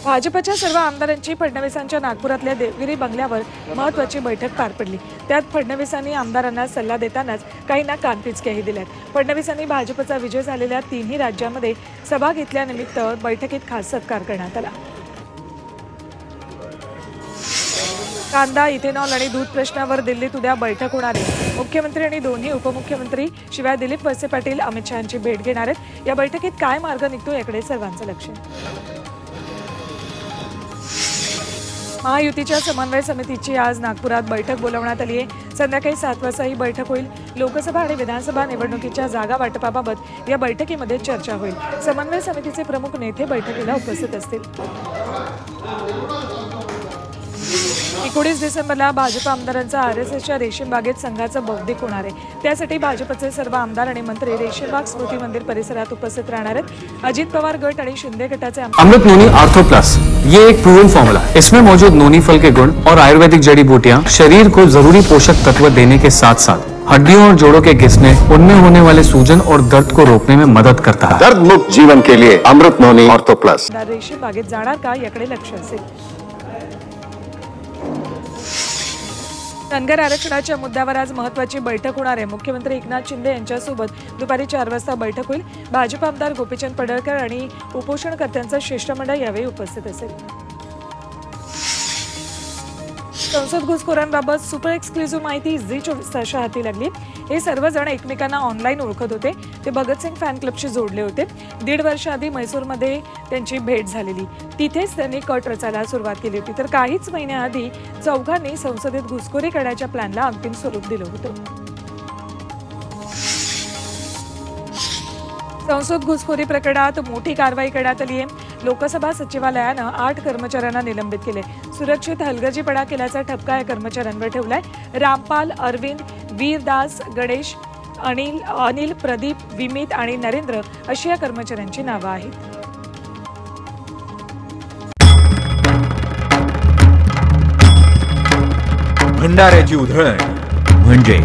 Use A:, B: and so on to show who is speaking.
A: भाजपच्या सर्व आमदारांची फडणवीसांच्या नागपुरातल्या देवगिरी बंगल्यावर महत्त्वाची बैठक पार पडली। त्यात फडणवीसांनी आमदारांना सल्ला देतानाच काहींना कानपिचक्याही दिल्यात। फडणवीसांनी भाजपचा विजय झालेल्या तिन्ही राज्यांमध्ये सभा घेतल्यानिमित्त बैठकीत खास सत्कार करण्यात आला। कांदा, इथेनॉल आणि दूध प्रश्नावर दिल्लीत उद्या बैठक होणार आहे। मुख्यमंत्री आणि दोन्ही उपमुख्यमंत्री शिवाय दिलीप वळसे पाटील अमित शहांची भेट घेणार आहेत। या बैठकीत काय मार्ग निघतो याकडे सर्वांचं लक्ष आहे। महायुतीच्या समन्वय समितीची आज नागपुरात बैठक बोलावण्यात आली आहे। संध्याकाळी 7 वाजता ही बैठक होईल। लोकसभा आणि विधानसभा निवडणुकीच्या जागा वाटपाबाबत या बैठकीमध्ये चर्चा होईल। समन्वय समितीचे प्रमुख नेते बैठकीला उपस्थित असतील। 19 डिसेंबरला भाजप आमदारांचा आरएसएसच्या रेशीम बागेत संघाचं बौद्धिक होणार आहे। त्यासाठी भाजपचे सर्व आमदार आणि मंत्री रेशीम बाग स्मृती मंदिर परिसरात उपस्थित राहणार आहेत। अजित पवार गट आणि शिंदे गटाचे
B: अमृत नोनी आर्थो प्लस ये एक प्रूवन फॉर्मूला है। इसमें मौजूद नोनी फल के गुण और आयुर्वेदिक जड़ी बूटियां शरीर को जरूरी पोषक तत्व देने के साथ साथ हड्डियों और जोड़ों के घिसने, उनमें होने वाले सूजन और दर्द को रोकने में मदद करता है।
C: दर्द मुक्त जीवन के लिए अमृत नोनी आर्थो प्लस।
A: रेशीम बागेत जाणार का याकडे लक्ष असेल। धनगर आरक्षणाच्या मुद्द्यावर आज महत्त्वाची बैठक होणार आहे। मुख्यमंत्री एकनाथ शिंदे यांच्यासोबत दुपारी 4 वाजता बैठक होईल। भाजप आमदार गोपीचंद पडळकर आणि उपोषणकर्त्यांचं शिष्टमंडळ यावेळी उपस्थित असेल। संसद घुसखोरांबाबत सुपर एक्सक्लुझिव्ह माहिती झी 24 तासच्या हाती लागली। हे सर्वजण एकमेकांना ऑनलाईन ओळखत होते। ते भगतसिंग फॅन क्लबशी जोडले होते। 1.5 वर्ष आधी मैसूरमध्ये त्यांची भेट झालेली। तिथेच त्यांनी कट रचायला सुरुवात केली होती। तर काहीच महिन्याआधी चौघांनी संसदेत घुसखोरी करण्याच्या प्लॅनला अंतिम स्वरूप दिलं होतं। संसद घुसखोरी प्रकरणात मोठी कारवाई करण्यात आली आहे। लोकसभा सचिवालयानं 8 कर्मचाऱ्यांना निलंबित केले। सुरक्षित हलगर्जीपणा केल्याचा ठपका या कर्मचाऱ्यांवर ठेवलाय। रामपाल, अरविंद, वीरदास, गणेश, अनिल, प्रदीप, विमित आणि नरेंद्र अशी या कर्मचाऱ्यांची नावं आहेत।
D: भंडाऱ्याची उधळण म्हणजे